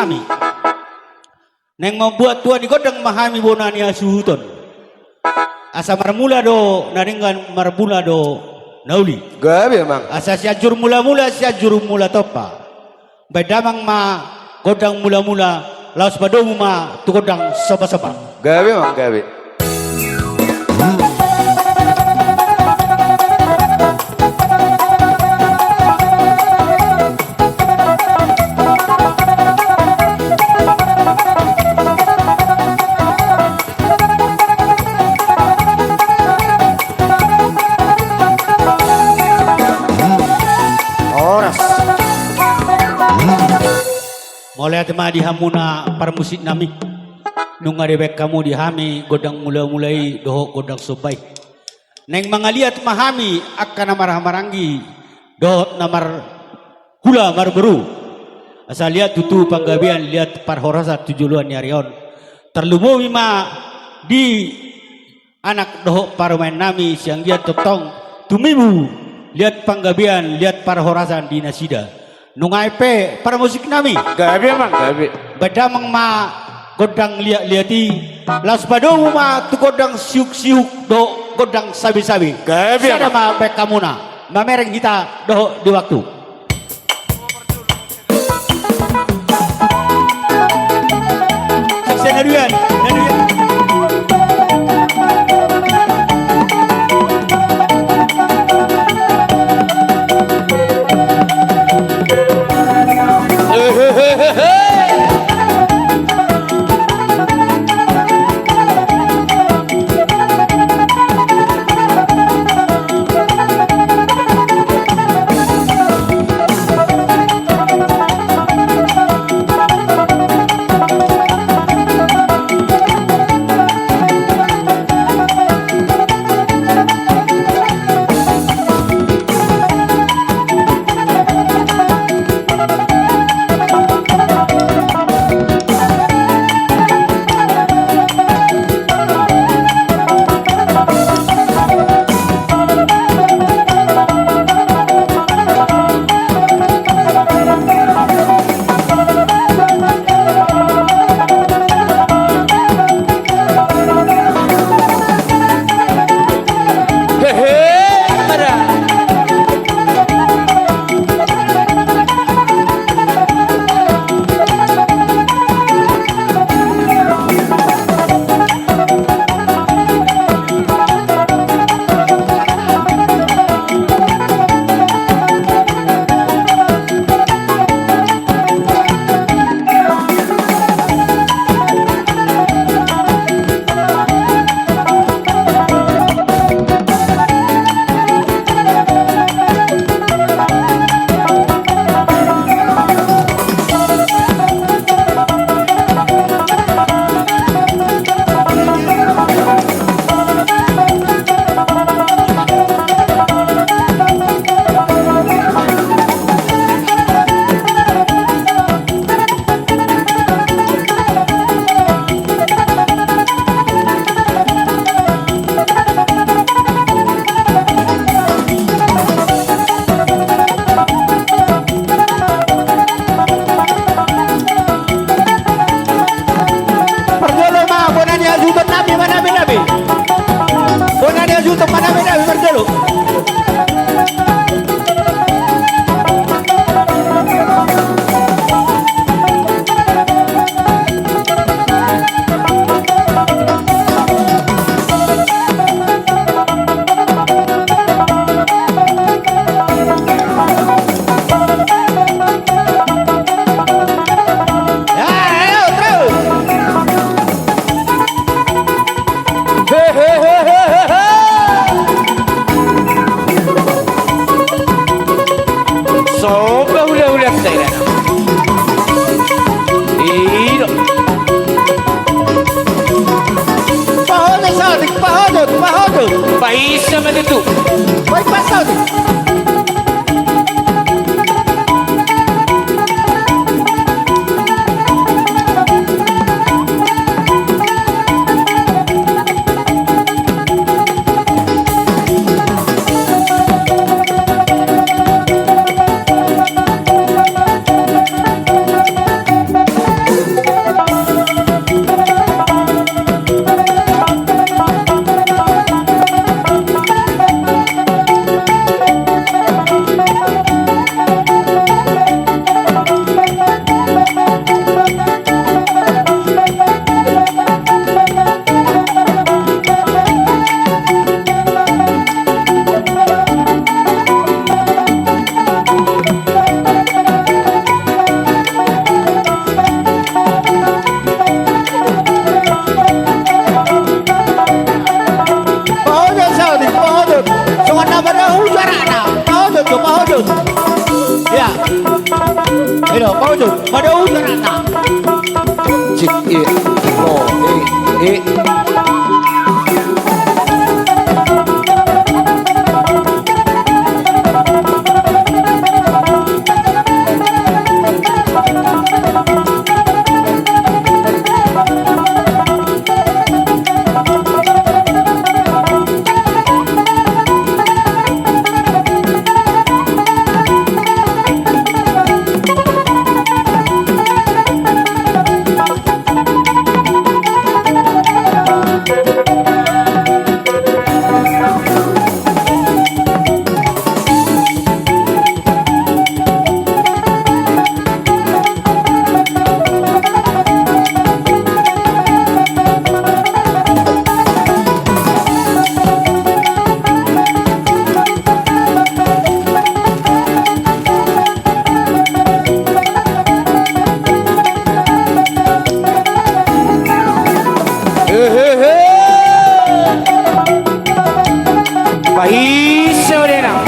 mahami. Neng membuat tuan digodang mahami bonani asuhuton. Asa marmula do naringan marbula do nauli. Gabi emang. Asa siajur mula-mula siajur mula topa. Bedamang ma godang mula-mula laos badomu ma tu godang sopa-sopa. Gabi emang gabi. Mulai tema dihamuna para musik nami nunga debek kamu dihami godang mulai doho godang sopai neng mangaliat mahami akan namar marangi doho namar hula marberu asal lihat tutu panggabian lihat parhorasa tujuluan yarion terlumu mima di anak doho parumain nami siang dia totong tumimu lihat panggabian lihat parhorasan di nasida nungai pe para musik nami Gabi emang gabi. bedamang ma godang liati las badomu ma tu godang siuk-siuk do godang sabi-sabi Gabi siada emang. ma bek kamuna mamereng kita do di waktu sukses naduyan País naman ito. Vai passando. ya. Ayo, kau tuh, pada ujar anak. Cik lo Paisa udah nak.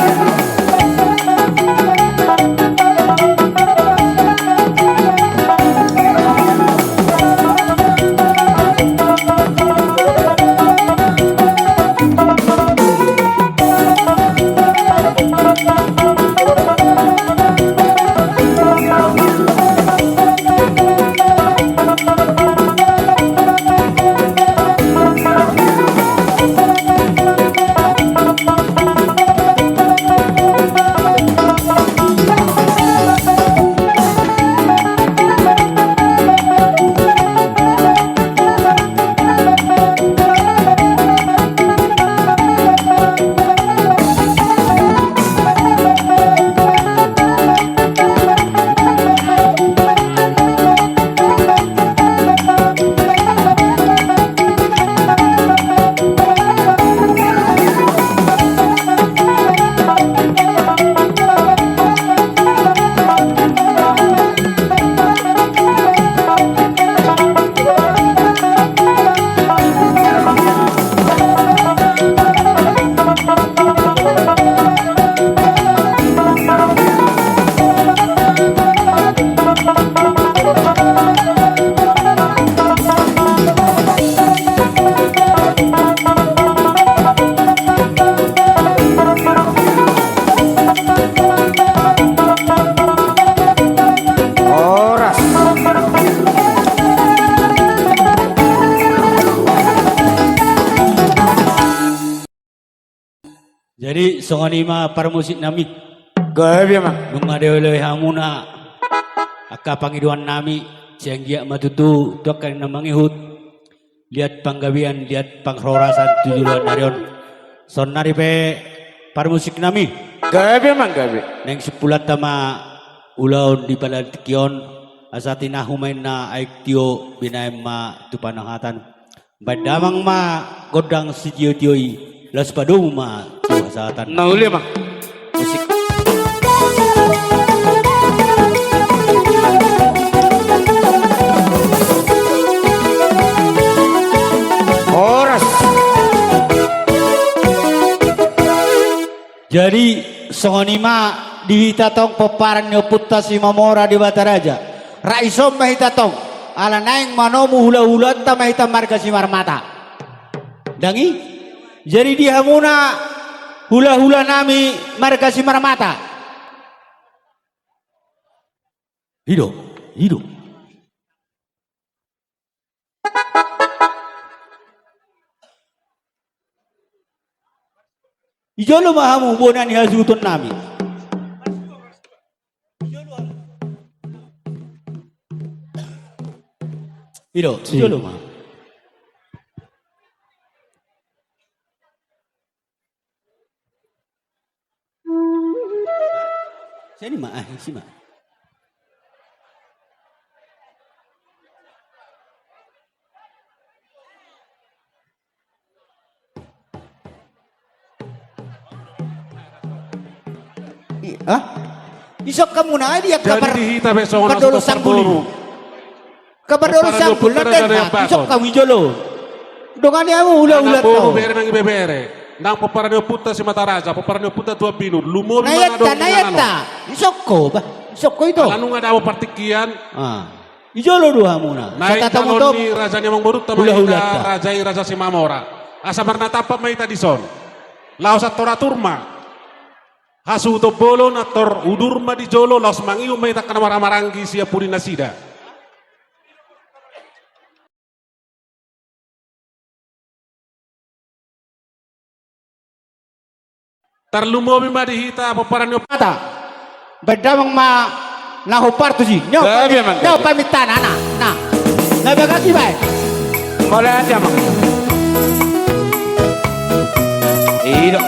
Jadi songonima para musik nami Gabi mang. nung ada oleh hamuna aka pangiduan nami sianggia matutu dokan namangihut lihat panggawian lihat pangrorasan tujuan narion son nari pe para musik nami Gabi mang gabi. neng sepulat tama ulaun di palatikion asatina humain na aiktio binaim ma tupanangatan badamang ma godang sijio-tioi las padung ma tuasatan Nauli mang. musik Horas. jadi songonima dihitatong peparan nyoputta si mamora di Bataraja raisom mahitatong ala naing manomu hula-hula ta mahita marga si marmata dangi jadi dia muna hula-hula nami marga si marmata hidup hidup ijolo mahamu bonan hasutun nami hidup ijolo mah sini mah sini mah Hah? Isok kamu na dia kabar Jadi dihita besok orang kadolo sudah sangguli. berburu. Kabar dolo Para sanggul lupa nanti kada ada yang isok bakal. kamu jolo. Dongan ya mu hula-hula Anak buru tau. bere nang bebere. nang paparanyo puta si Mataraja, paparanyo puta tua binur, lumobi Nayata. Isoko ba? Isoko ito. Alanu nga daw partikian. Ijolo duha muna. Naik Sa tatamo calon to. ni Raja ni Amang Borut tamay Hula-hulat ka. Raja y Raja si Mamora. Asa marnatapa may tadison. Laos at toraturma. Hasuto bolo na tor udurma di jolo laos mangiu may takana maramarangi siya puri nasida. Tarlumobi madihita paparanyo Mata. Bedamang nahupar tu si. Nyo Gabi man, gabi. pamitan ana. Na. Nabagaki ba? Mulai aja mang. Iyo.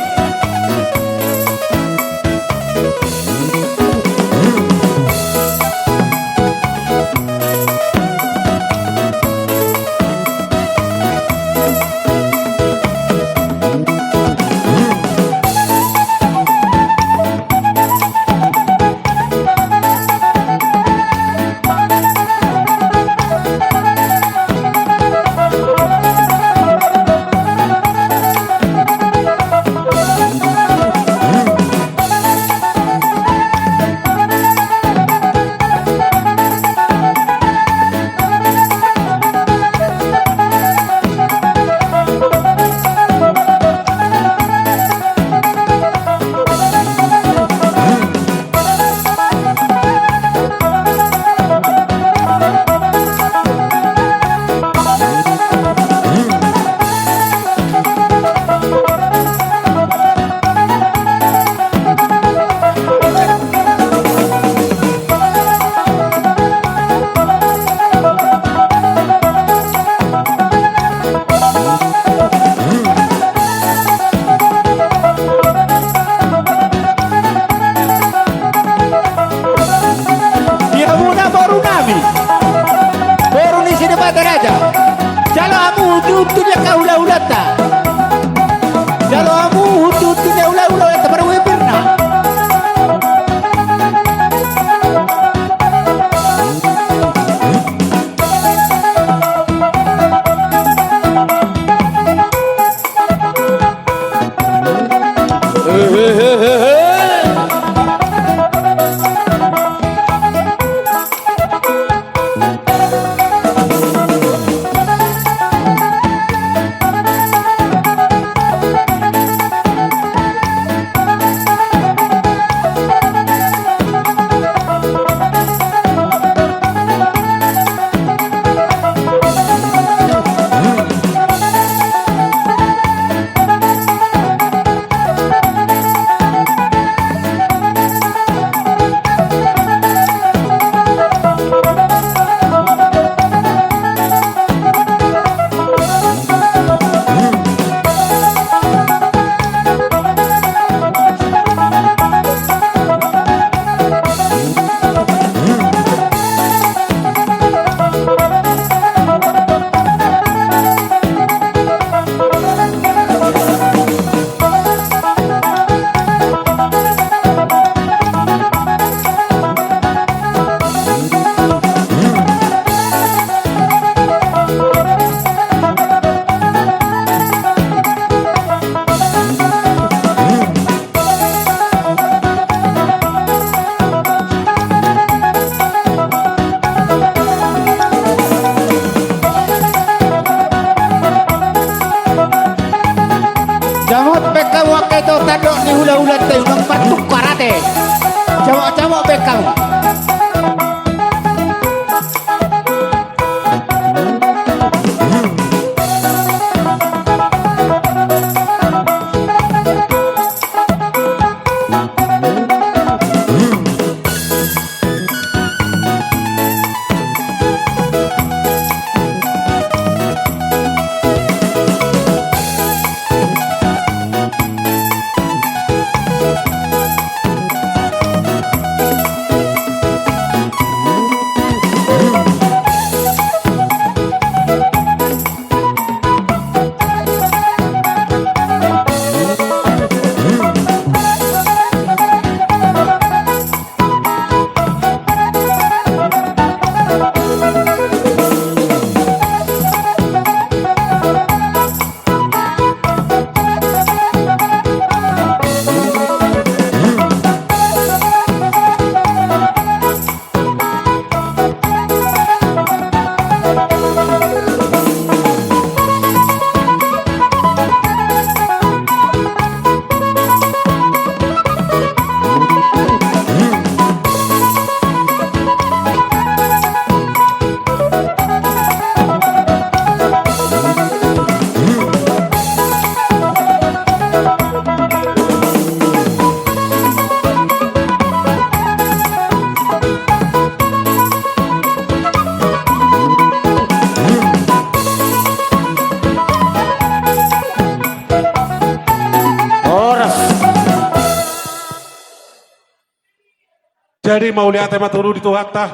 Jadi mau lihat maturu di tuhatta,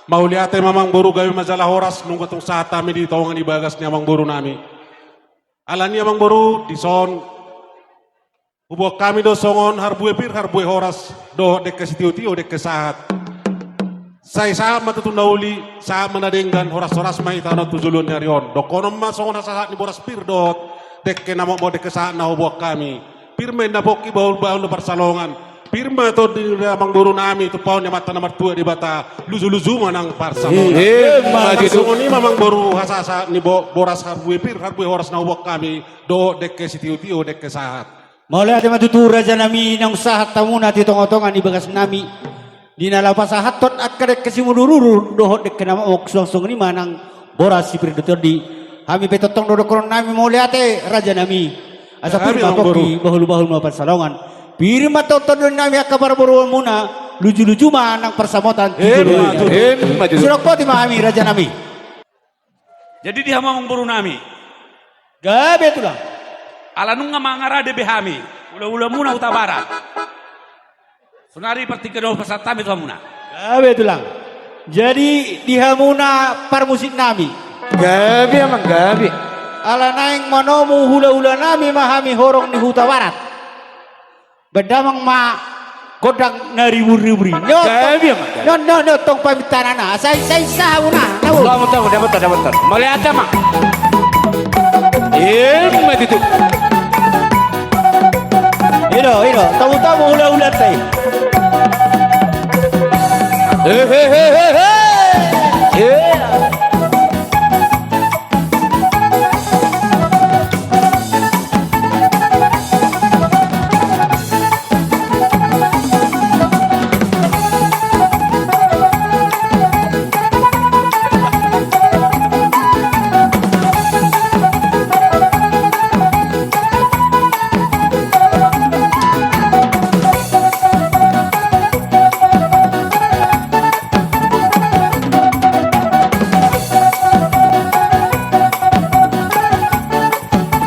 mau lihat mamang boru gawe majalah horas nunggu tung saat kami di tawangan ibagas ni amang boru nami. Alani amang boru di son ubok kami do songon harbue pir harbue horas do dek ke sitiu-tiu dek ke saat. Saya saat matutun nauli saat menadenggan horas-horas mai tanah tujulun nyarion. Do konom ma songon saat ni boras pir dot dek ke nama mo dek ke saat na ubok kami. Pir men na boki baul-baul na parsalongan. Pirma to di amang boru nami tu pau ni mata nomor 2 di bata luzu-luzu manang parsalongan. Songon ni mamang boru hasasa ni boras harbue pir harbue horas na ubok kami do dek ke sitiu-tiu dek ke saat. Maulia ati matutura dyan nami ng sahat tamuna ti tongotongan ibagas nami. Di nalapas hatot at karek kasimulururu dohot dek kenama oksuang ni manang boras si Pirdutor di kami petotong dodokron nami maulia ati raja nami. Asa Kami pirma ang poki bahul-bahul mga parsalongan. Pirma totodon nami akabar boruan muna luju-luju manang persamotan. Surok po ti kami raja nami. Jadi di hamamang buru nami. Gabi ito lang. Alanung nga mangarade behami. Ula-ula muna uta barat. Sunari partikan pasatami itu muna. Gabi ito lang. Jadi dihamuna parmusik nami. Gabi amang gabi. Ala naing manomu hula-hula nami mahami horong ni huta barat. Bedamang ma godang nariwuri-wuri. Gabi amang gabi. No, tong pamitan na. Say muna. Tamu dapat. Melihat amang. Matitu. Ino. Tamu-tamu hula-hula tayo.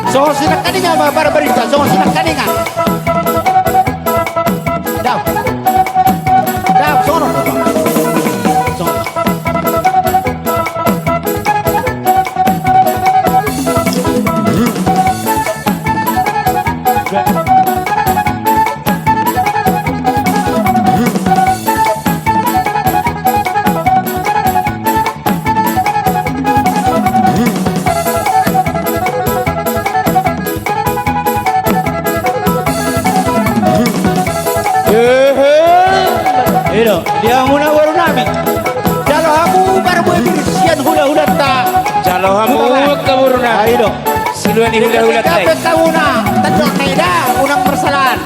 Songo sinak kaninga mga barbarista. Songo sinak kaninga. Daw, songo. Songo. Dia muna baru nami. Kalau aku baru buat sian hula-hula ta. Kalau hamu kabur na. Ayo. Siluan ni hula-hula tay. Dapat kamu na. Tandok na ida. Unang persalahan.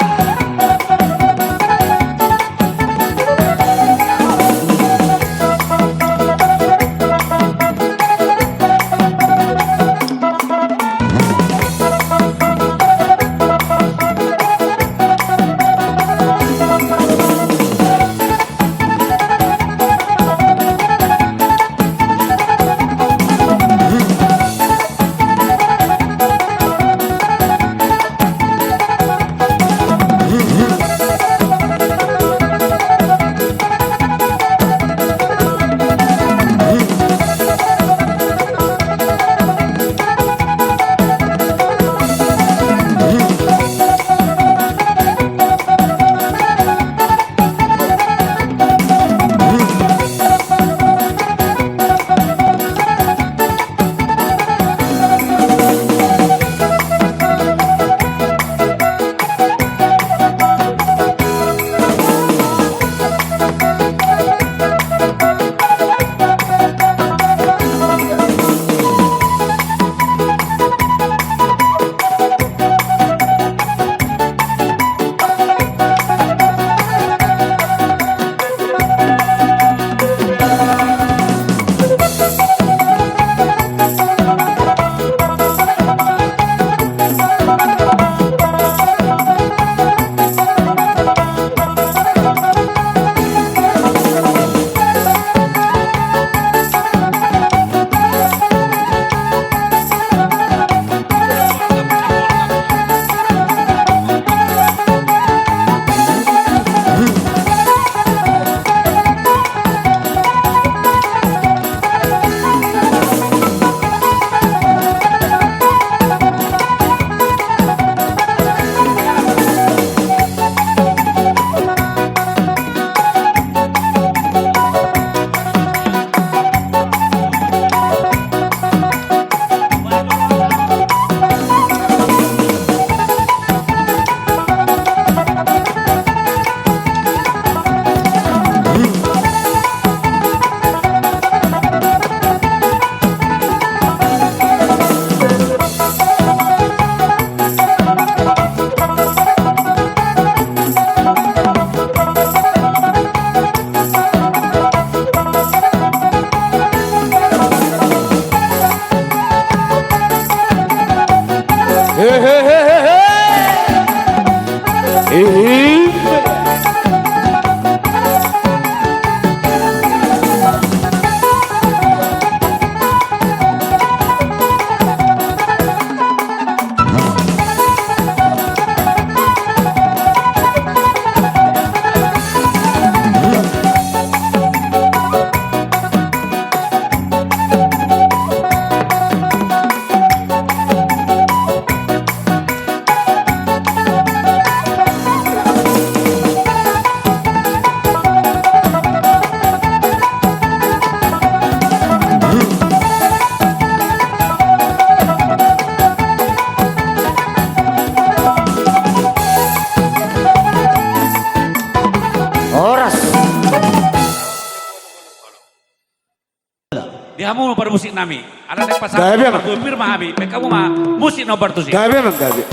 Dihamu pada musik nami. Ada nek pasang Gabi, Bang. berpir mahami. Kamu mah musik no bertusi. Gabi bang gabi.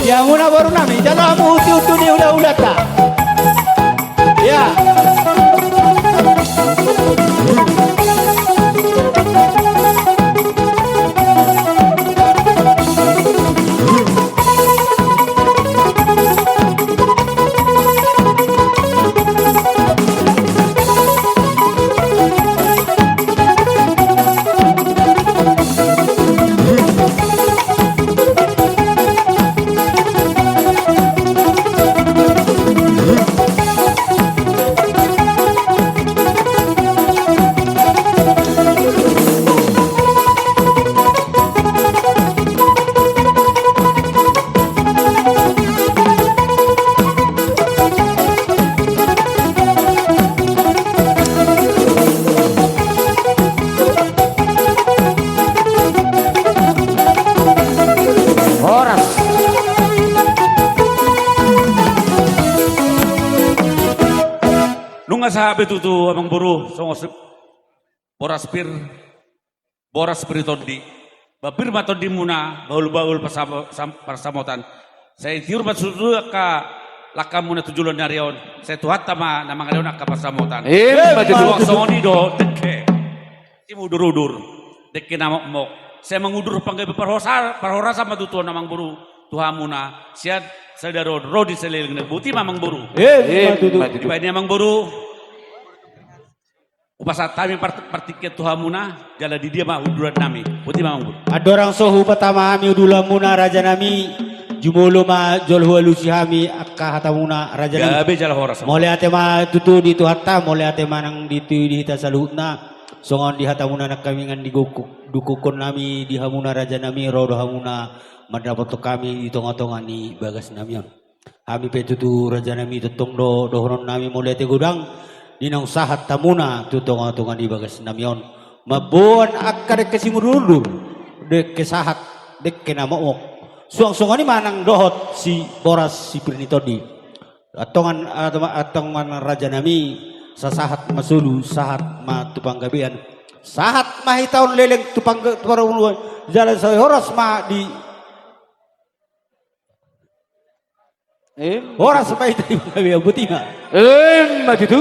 Ya muna baru nami, jangan kamu uti-uti ni ulah-ulah tak. Ya. Horas. Nung sabi tu amang buru songos boras piritondi. Bapir matondi muna baul-baul pasamotan. Saya tiur masudu ka lakam muna tujulan narion. Saya tuhat tama na mga leon ka pasamotan. Matitu. Songoni do deke. Imu udur-udur. Deke nama mok. Saya mengudur panggai parhorasa matutuan namang buru. Tuhan muna siat sadaro rodi seliling buti mamang buru. Matitu. Iba ini amang buru. Upasa kami partiket Tuhan muna jala di dia mah uduran nami. Buti mamang buru. Ada orang sohu pertama kami udula muna raja nami. Jumulo ma jolhu alusi kami akka hatamuna raja nami. Gabe jala horas. Mole ate ma tutu di tu hatta, mole ate manang di tu di hita saluhna. Songon di hatamuna nak kami ngan dukukon nami di hamuna raja nami rodo hamuna mandapat kami di tonga-tonga ni bagas namion. Kami petutu raja nami tetong dohonon nami mole ate gudang dinang sahat tamuna tu tonga-tonga di bagas namion. Mabuan akka dek kesimurulur dek kesahat dek kenamaok. Suang-suang ni manang dohot si boras si pirnitodi. Atongan raja nami sasahat masulu sahat ma tupang gabian sahat mahitaon leleng tupang tuparuluan jalan saya horas ma di horas mahitaon gabian butina Matitu.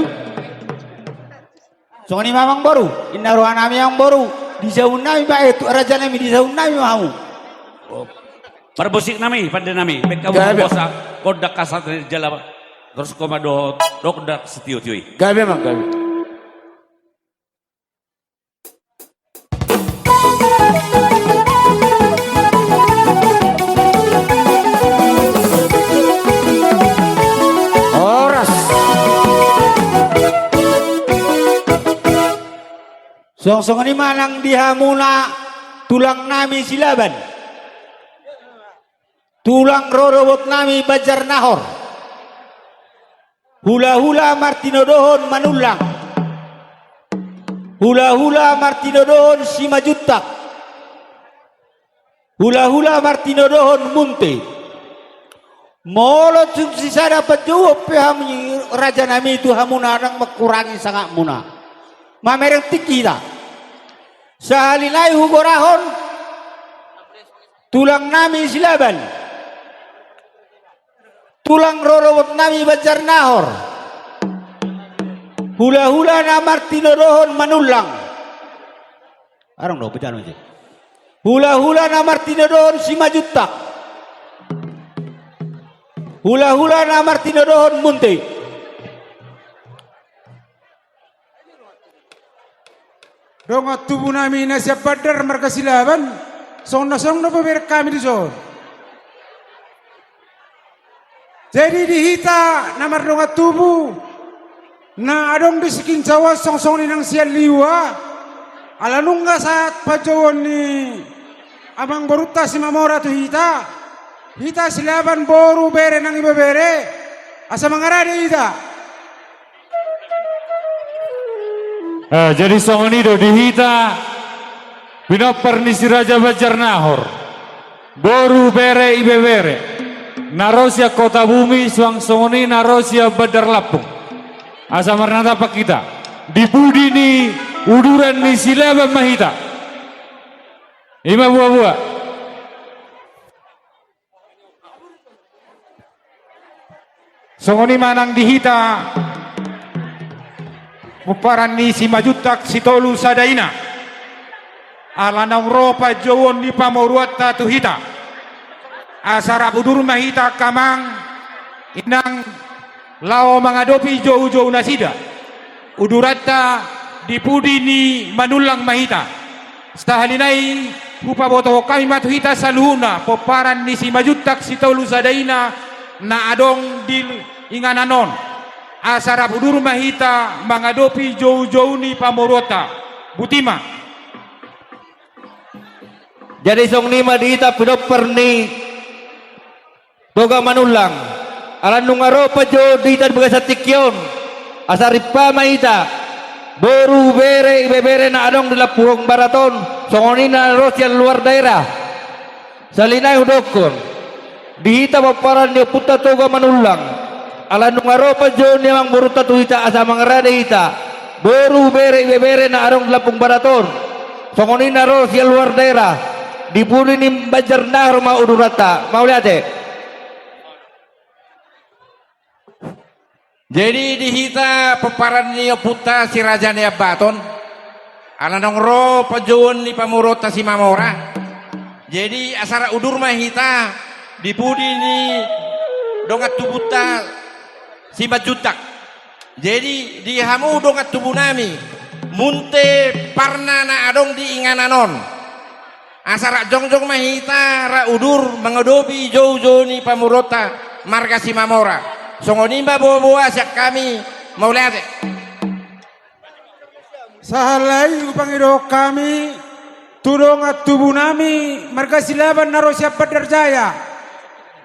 so ni mamang baru inaruhan nami yang baru di saun nami ba itu raja nami di saun nami mau Parbosik nami pandai nami. Mereka Gabe. bosak kodak kasat jala terus komado kodak setiu-tiui. Gabi bang gabi. Horas. song-song ni manang dihamuna tulang nami silaban tulang rorobot nami bajar nahor hula-hula martinodohon manulang hula-hula martinodohon simajutak hula-hula martinodohon munte molo sisa dapat jawab pihami raja nami itu hamuna nang makurangi sangat muna mamereng tikita sahalinay hugorahon tulang nami silaban tulang rorobot nami bajar nahor hula-hula na martinodohon manulang arang do bejan aja hula-hula na martinodohon simajutak hula-hula na martinodohon munte Donga tubuh nami nasya badar marga silaban song na pamer kami di zon. Jadi dihita namar donga tubuh na adong disikin Jawa song ninang siya liwa ala nungga saat pajawon ni amang boruta si mamora tu hita silaban boru bere nang iba bere asa mangarade hita. Jadi songonido dihita pinopar ni si Raja Bajar Nahor boru bere ibe bere narosia kota bumi suang songoni narosia Badar Lapung asa marnata pak kita di budi ni uduran ni silaba mahita. Ima buah-buah. Songoni manang dihita muparan ni si majutak si tolu sadaina alanang ropa jowon ni pamoruat tatu hita asara budur mahita kamang inang lao mengadopi jauh-jauh nasida udurata dipudi ni manulang mahita stahalinai hupa boto kami matu hita saluhuna poparan ni si majutak si tolu sadaina na adong di ingananon asara budur mahita mengadopi jauh-jauh ni pamorota butima. Jadi song nima dihita pinoper ni toga manulang alan nungaro pa jo dihita bagasa tikyon asaripa mahita boru bere ibebere na adong dila puhong baraton songoni na rosian luar daerah salinay hudokon dihita paparan ni puta toga manulang alan nungaro pa jo ni mang buruta tuhita asa mangarada hita boru bere ibebere na adong dila puhong baraton songoni na rosian luar daerah dibuli ni Bajarnahor rumah udurata mau lihat deh. Jadi dihita peparan ni puta si raja ni abaton alanong ro pajuon ni pamurota si mamora. Jadi asara udur mahita dipudi ni dongat tubuta si bajutak. Jadi di hamu dongat tubuh nami munte parna na adong di ingananon asara jongjong mahita ra udur mengodopi jauh-jauh ni pamurota marga si mamora songonimba bawa-bawa siak kami mau lihat Sahalai upangido kami tudong at tubuh nami marga silaban naro siap Badarjaya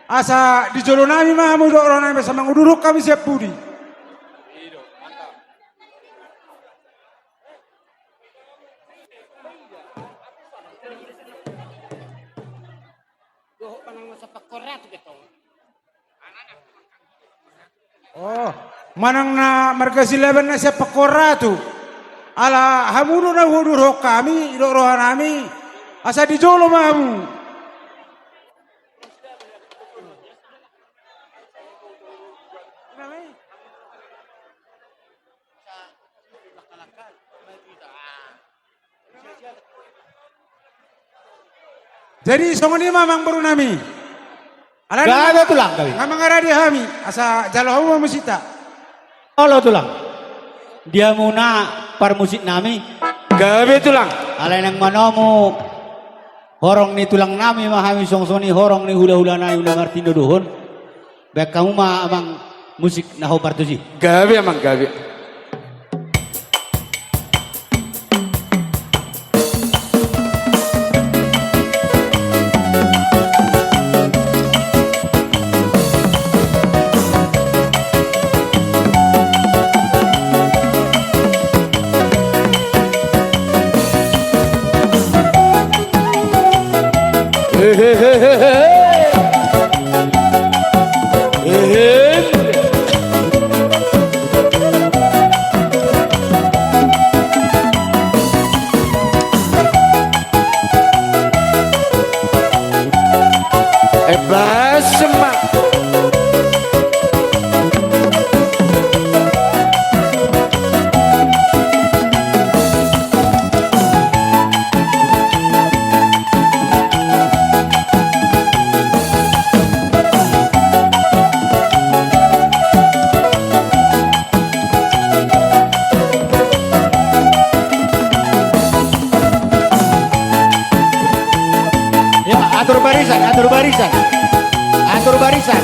asa di jolo nami mahamu do orang nami sama nguduruk kami siap budi. Oh, manang na marga silaban na siap pakora tu. Ala hamuno na hudurok kami do rohan nami asa di jolo mahamu. Jadi songoni mamang baru nami. Gak ada tulang kami. Ngamang aradi hami asa jalo musita. Allah tulang. Dia muna par musik nami. Gabe tulang. Alay nang manomo. Horong ni tulang nami mahami songsoni horong ni hula-hula na yung nangarti doon. Baik kamu mah amang musik na ho partusi. Gabe amang gabe. Semak. Ya, atur barisan, atur barisan. Atur barisan.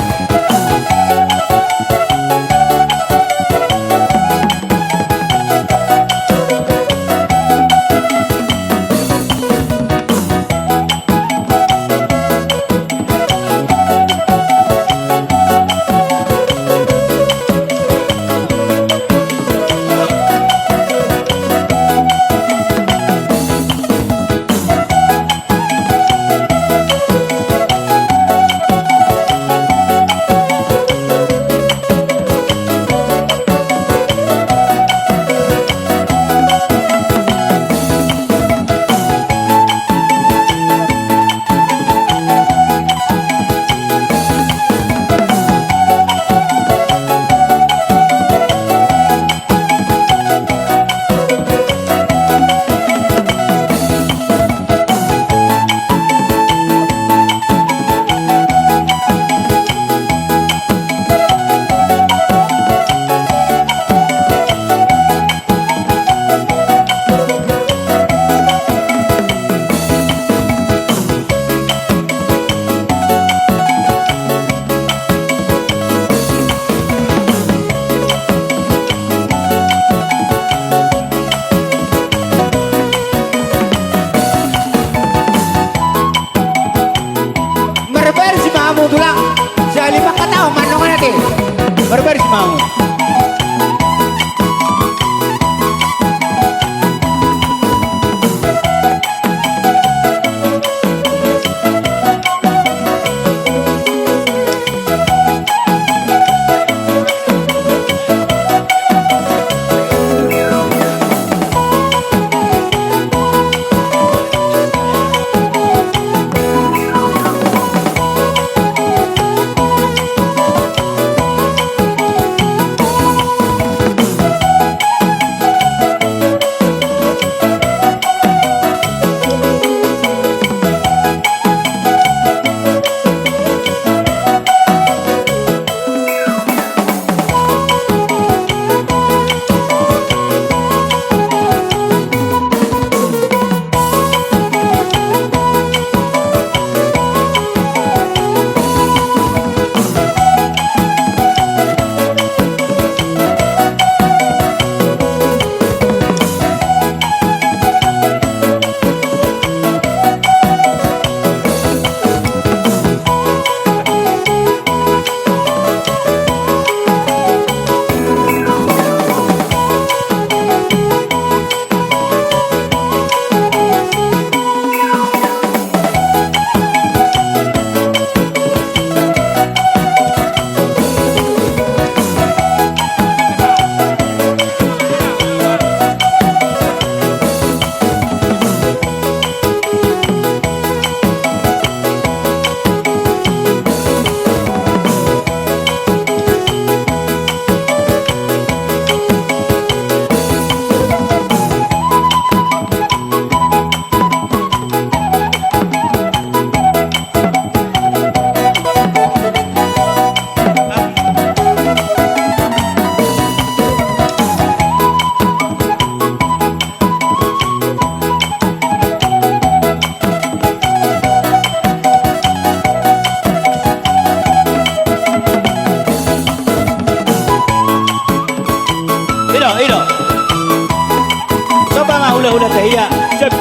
hula-hula tahiya. Jab.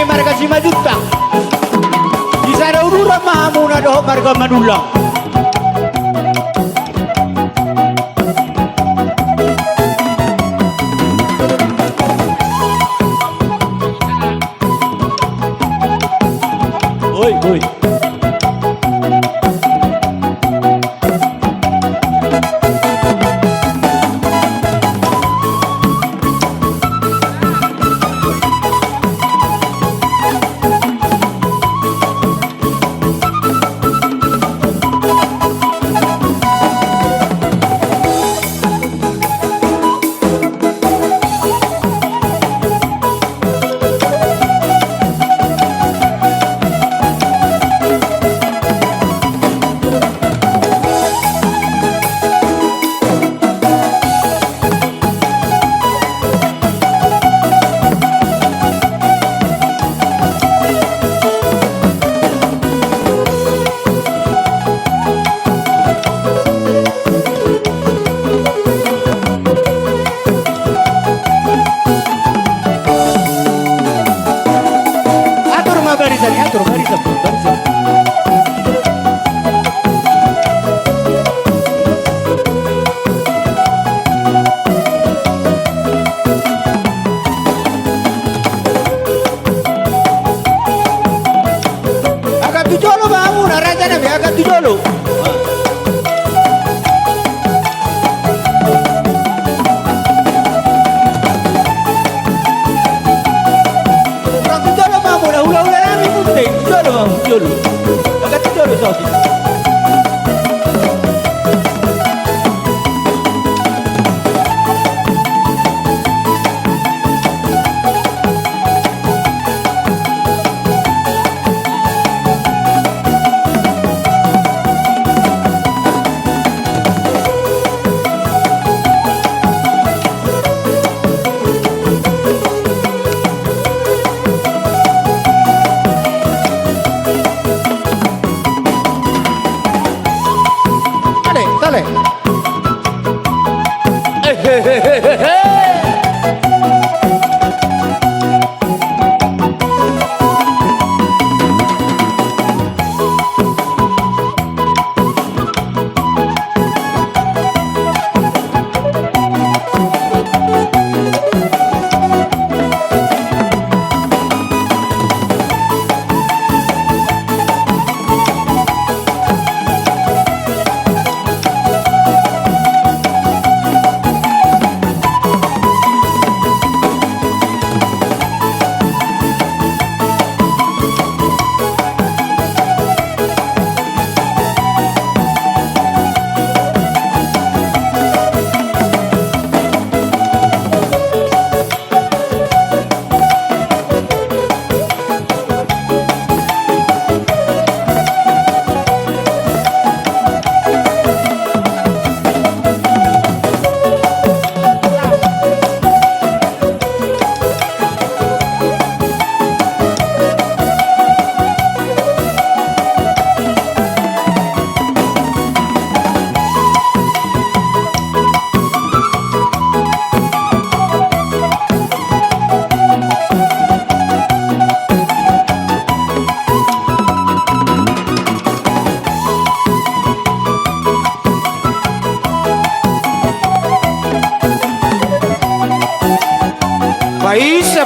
Marga 5 juta. Di sana ururan mahamuna doh marga manulang. Oi, oi. Atur barisan. Agak tujolo bangun, raja nabi agak tujolo. Tijolo, agak tijolo sosi. Dale.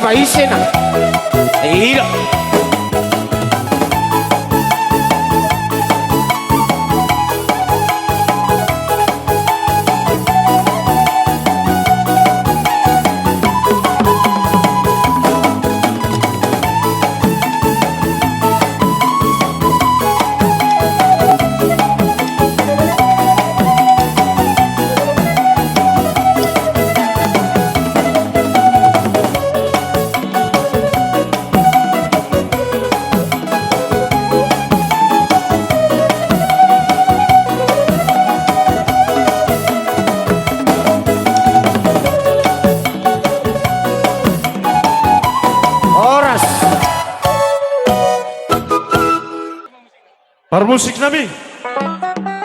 Países na. Iya. Permusik nami.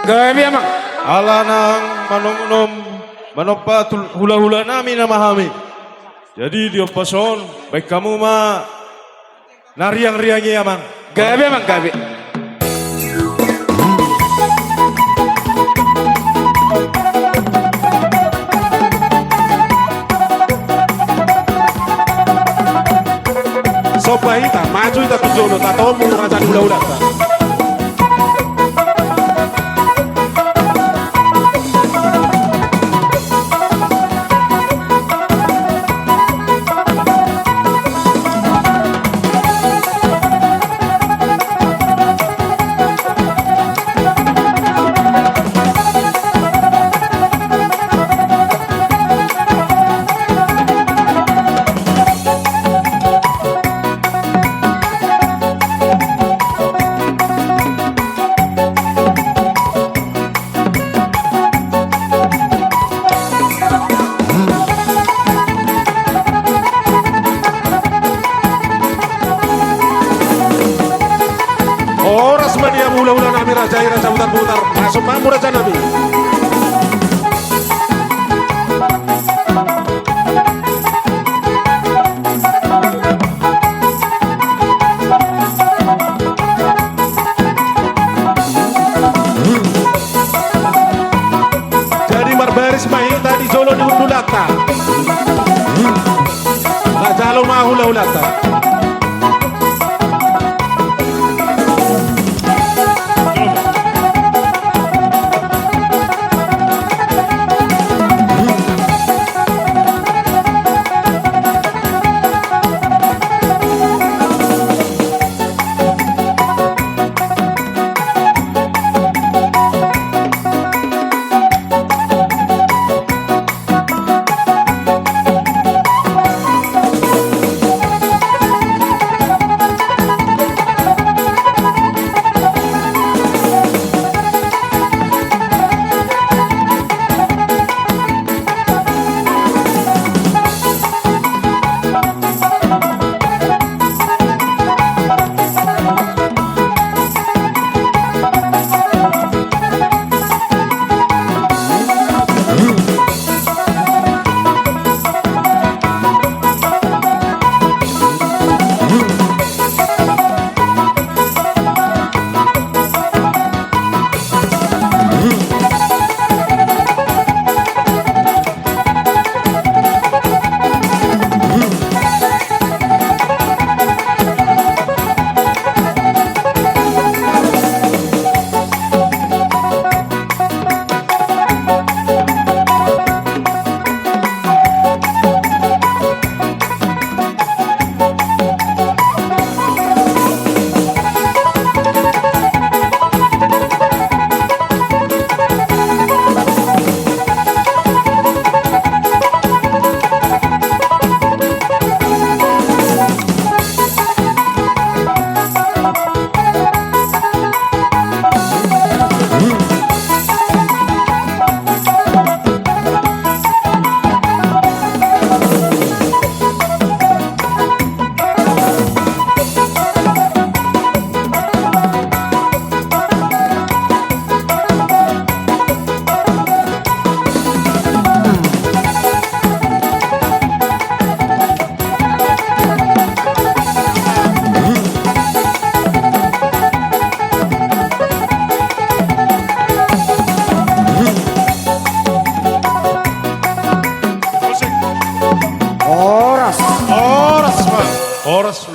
Gabi amang. Alanang manom-nom manopatul hula-hula nami namahami. Jadi dia pason baik kamu mah nariang-riangi amang. Gabi amang gabi. Sopa hita, maju hita tujuh tak tahu mau raja hula-hula. Oras mania hula-hula nami raja putar-putar. Masuk mamu raja nami. Jadi marbaris mahita di jolo di hula-hulata. Raja lo mah hula-hulata.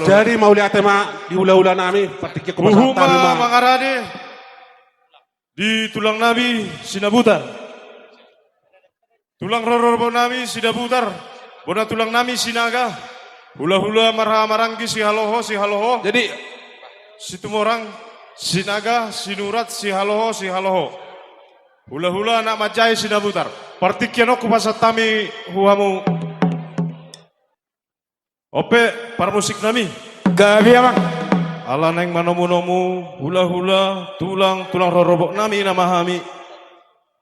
Jadi mau lihat tema di hula-hula nami, petiknya Uhuma kumasang mangarade di tulang nabi sinabutar. Tulang rororbo nami sinabutar. Bona tulang nami sinaga. Hula-hula maranggi si haloho. Jadi situmorang sinaga sinurat si haloho. Hula-hula anak majai sinabutar. Partikyan aku pasatami huamu. Ope parmusik nami. Gabi amang. Ala neng manomu-nomu hula-hula tulang rorobok nami namahami.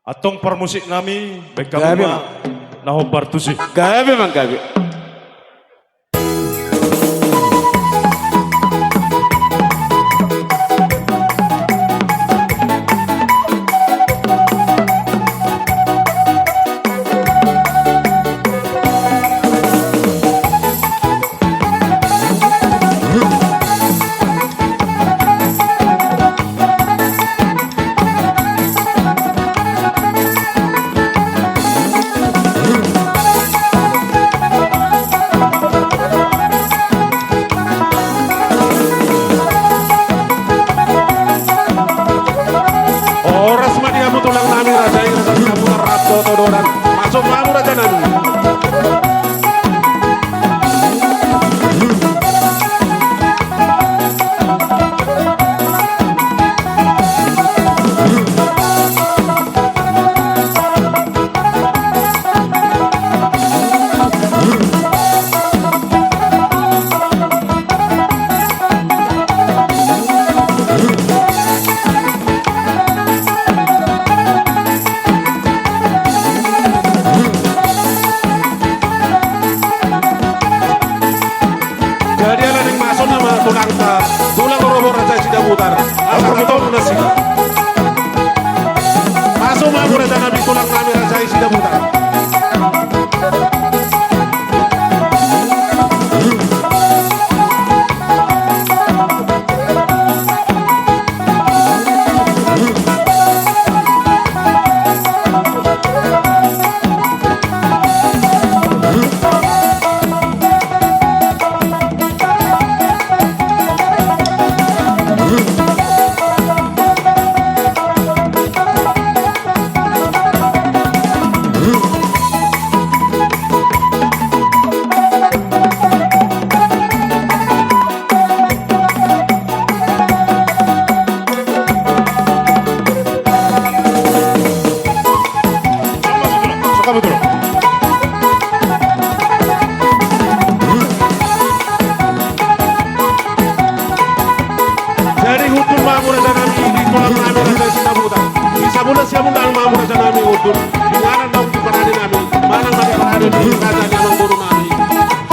Atong parmusik nami baik Gabi, kamu mah nahobar tusi. Gabi amang gabi.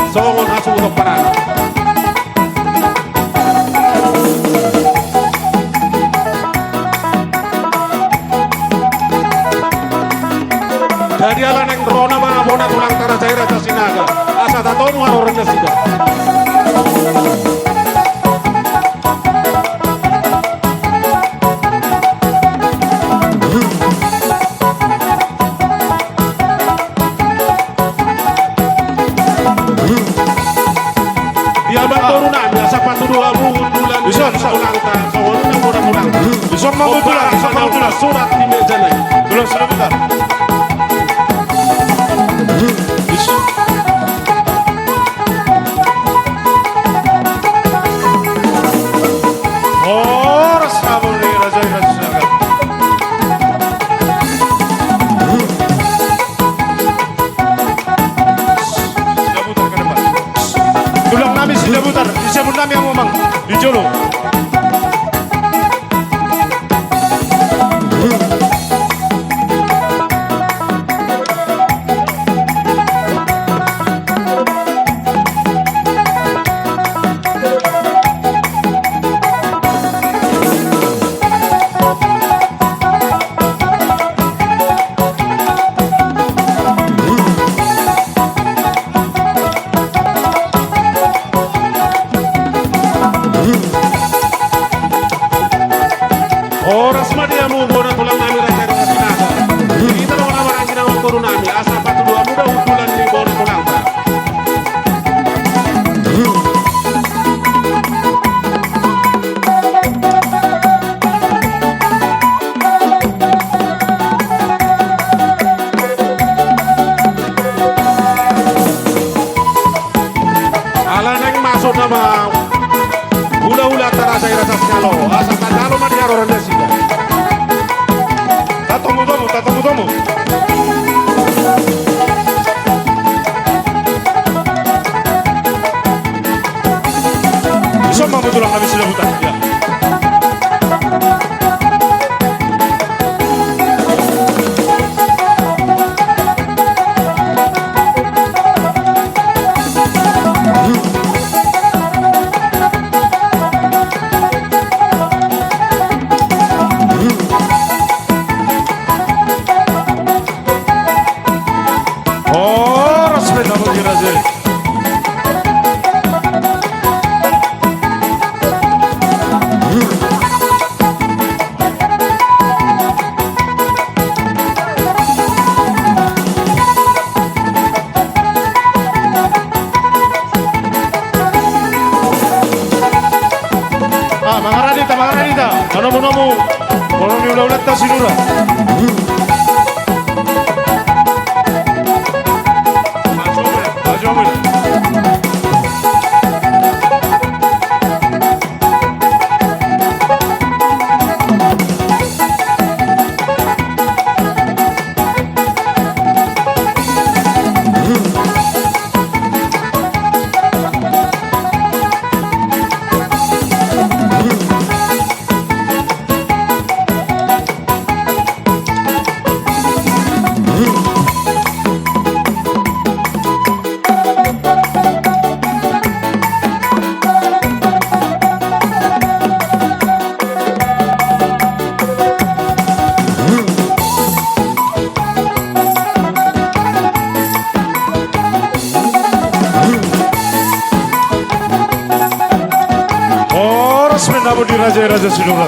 songon hasu utok parana. Jadi ala neng rona mga bona tulang tara jay raja sinaga. Asa tatonu haroran na sida. Dia banturunan biasa patuduha buhun bulan bisa ulang tahun songon na bona tulang. Bisa mabutulan, bisa mabutulan. Surat di meja na. Tulang sudah butar. Oras kamu nih Raja Sinaga. Sudah putar ke depan. Tulang nami sudah putar. Disebut nami yang ngomong. Di Jolo. Oras madiamu bona tulang nami raja raja sinaga. Kita orang orang kita ngokuru nami asa patuduha muda utulan di bona tulang ta. Ala neng masuk nama hula-hula tara jay raja sinalo. Asa tatalo madiaroran na sida. Tatomu tomu, tatomu tomu. Bisa mabutulan nami sudah butar. Ya. Oras sepeda bagi Raja. Mangaradita, mangaradita. Nomu, orang ni ulat ta sinura. Maju. Oras mendapat di Raja Sinura.